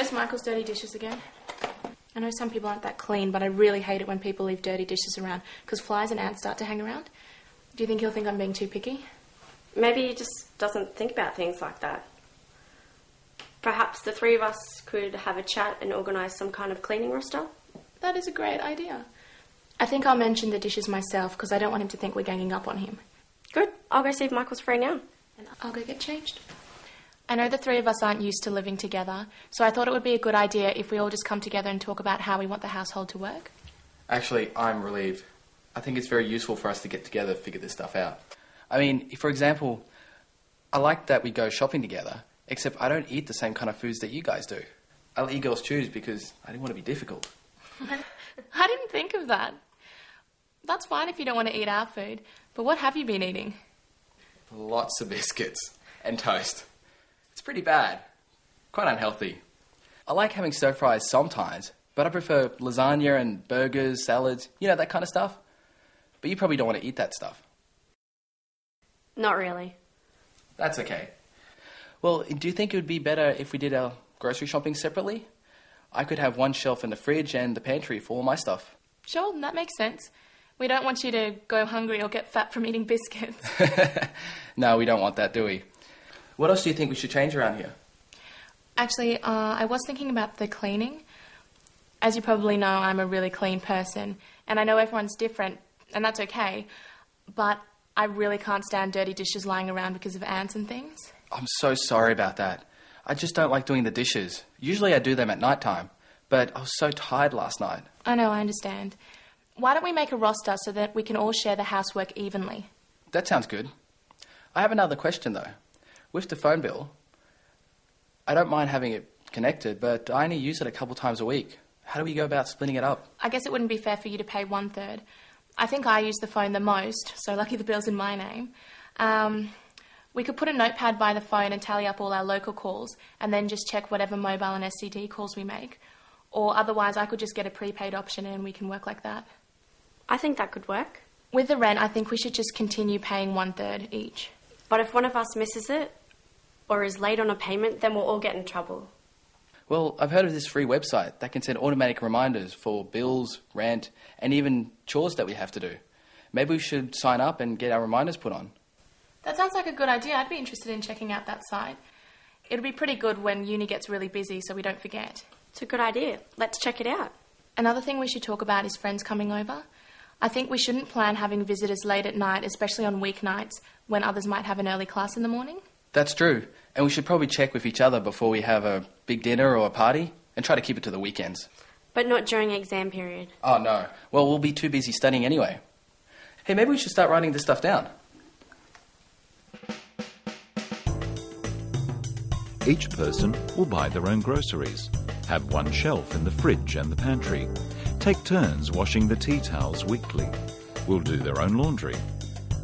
those Michael's dirty dishes again? I know some people aren't that clean, but I really hate it when people leave dirty dishes around because flies and ants start to hang around. Do you think he'll think I'm being too picky? Maybe he just doesn't think about things like that. Perhaps the three of us could have a chat and organise some kind of cleaning roster? That is a great idea. I think I'll mention the dishes myself because I don't want him to think we're ganging up on him. Good. I'll go see if Michael's free now. And I'll go get changed. I know the three of us aren't used to living together, so I thought it would be a good idea if we all just come together and talk about how we want the household to work. Actually, I'm relieved. I think it's very useful for us to get together to figure this stuff out. I mean, for example, I like that we go shopping together, except I don't eat the same kind of foods that you guys do. I let you girls choose because I didn't want to be difficult. I didn't think of that. That's fine if you don't want to eat our food, but what have you been eating? Lots of biscuits and toast. It's pretty bad. Quite unhealthy. I like having stir fries sometimes, but I prefer lasagna and burgers, salads, you know, that kind of stuff. But you probably don't want to eat that stuff. Not really. That's okay. Well, do you think it would be better if we did our grocery shopping separately? I could have one shelf in the fridge and the pantry for all my stuff. Sure, that makes sense. We don't want you to go hungry or get fat from eating biscuits. No, we don't want that, do we? What else do you think we should change around here? Actually, I was thinking about the cleaning. As you probably know, I'm a really clean person, and I know everyone's different, and that's okay, but I really can't stand dirty dishes lying around because of ants and things. I'm so sorry about that. I just don't like doing the dishes. Usually I do them at night time, but I was so tired last night. I know, I understand. Why don't we make a roster so that we can all share the housework evenly? That sounds good. I have another question, though. With the phone bill, I don't mind having it connected, but I only use it a couple times a week. How do we go about splitting it up? I guess it wouldn't be fair for you to pay 1/3. I think I use the phone the most, so lucky the bill's in my name. We could put a notepad by the phone and tally up all our local calls and then just check whatever mobile and STD calls we make. Or otherwise, I could just get a prepaid option and we can work like that. I think that could work. With the rent, I think we should just continue paying 1/3 each. But if one of us misses it or is late on a payment, then we'll all get in trouble. Well, I've heard of this free website that can send automatic reminders for bills, rent, and even chores that we have to do. Maybe we should sign up and get our reminders put on. That sounds like a good idea. I'd be interested in checking out that site. It'll be pretty good when uni gets really busy so we don't forget. It's a good idea. Let's check it out. Another thing we should talk about is friends coming over. I think we shouldn't plan having visitors late at night, especially on weeknights when others might have an early class in the morning. That's true. And we should probably check with each other before we have a big dinner or a party and try to keep it to the weekends. But not during exam period. Oh, no. Well, we'll be too busy studying anyway. Hey, maybe we should start writing this stuff down. Each person will buy their own groceries, have one shelf in the fridge and the pantry, take turns washing the tea towels weekly, will do their own laundry,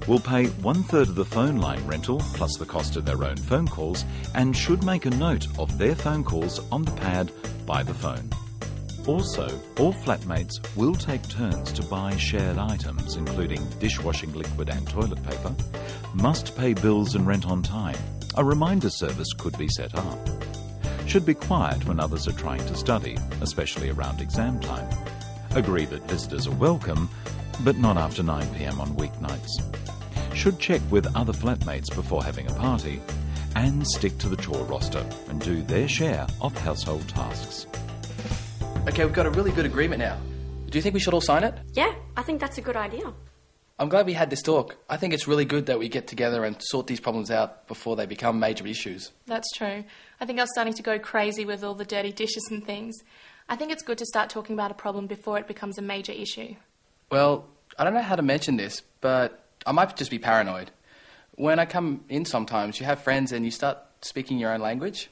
will pay 1/3 of the phone line rental plus the cost of their own phone calls, and should make a note of their phone calls on the pad by the phone. Also, all flatmates will take turns to buy shared items, including dishwashing liquid and toilet paper, must pay bills and rent on time. A reminder service could be set up. Should be quiet when others are trying to study, especially around exam time. Agree that visitors are welcome, but not after 9 p.m. on weeknights. Should check with other flatmates before having a party, and stick to the chore roster and do their share of household tasks. Okay, we've got a really good agreement now. Do you think we should all sign it? Yeah, I think that's a good idea. I'm glad we had this talk. I think it's really good that we get together and sort these problems out before they become major issues. That's true. I think I was starting to go crazy with all the dirty dishes and things. I think it's good to start talking about a problem before it becomes a major issue. Well, I don't know how to mention this, but I might just be paranoid. When I come in sometimes, you have friends and you start speaking your own language.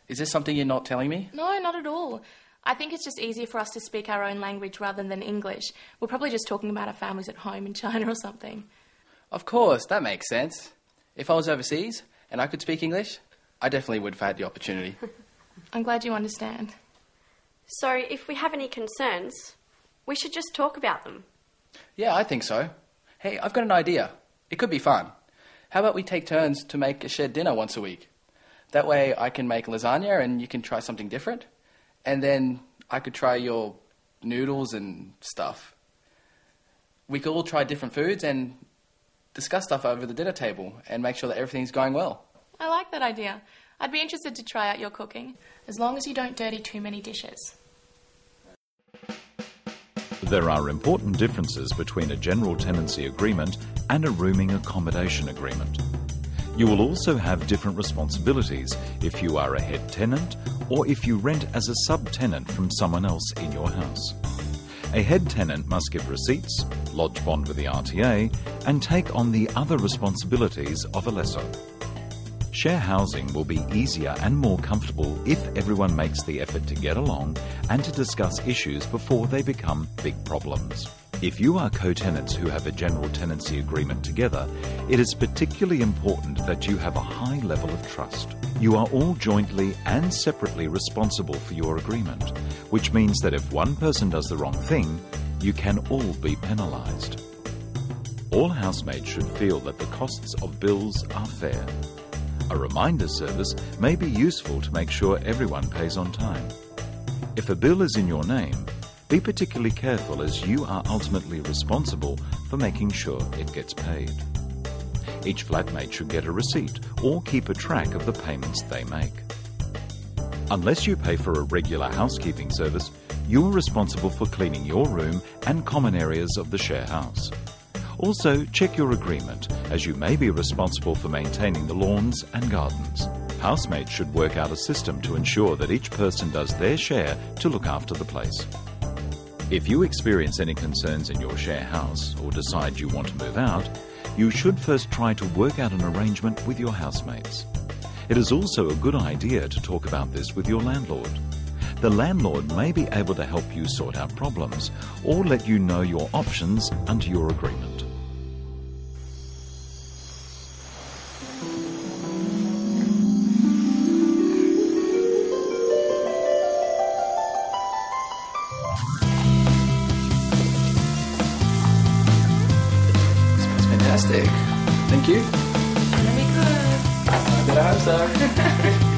Is this something you're not telling me? No, not at all. I think it's just easier for us to speak our own language rather than English. We're probably just talking about our families at home in China or something. Of course, that makes sense. If I was overseas and I could speak English, I definitely would have had the opportunity. I'm glad you understand. So if we have any concerns, we should just talk about them. Yeah, I think so. Hey, I've got an idea. It could be fun. How about we take turns to make a shared dinner once a week? That way I can make lasagna and you can try something different. And then I could try your noodles and stuff. We could all try different foods and discuss stuff over the dinner table and make sure that everything's going well. I like that idea. I'd be interested to try out your cooking, as long as you don't dirty too many dishes. There are important differences between a general tenancy agreement and a rooming accommodation agreement. You will also have different responsibilities if you are a head tenant or if you rent as a subtenant from someone else in your house. A head tenant must give receipts, lodge bond with the RTA, and take on the other responsibilities of a lessor. Share housing will be easier and more comfortable if everyone makes the effort to get along and to discuss issues before they become big problems. If you are co-tenants who have a general tenancy agreement together, it is particularly important that you have a high level of trust. You are all jointly and separately responsible for your agreement, which means that if one person does the wrong thing, you can all be penalised. All housemates should feel that the costs of bills are fair. A reminder service may be useful to make sure everyone pays on time. If a bill is in your name, be particularly careful as you are ultimately responsible for making sure it gets paid. Each flatmate should get a receipt or keep a track of the payments they make. Unless you pay for a regular housekeeping service, you are responsible for cleaning your room and common areas of the share house. Also, check your agreement, as you may be responsible for maintaining the lawns and gardens. Housemates should work out a system to ensure that each person does their share to look after the place. If you experience any concerns in your share house or decide you want to move out, you should first try to work out an arrangement with your housemates. It is also a good idea to talk about this with your landlord. The landlord may be able to help you sort out problems or let you know your options under your agreement. Smells fantastic. Thank you. It's gonna be good. I hope so.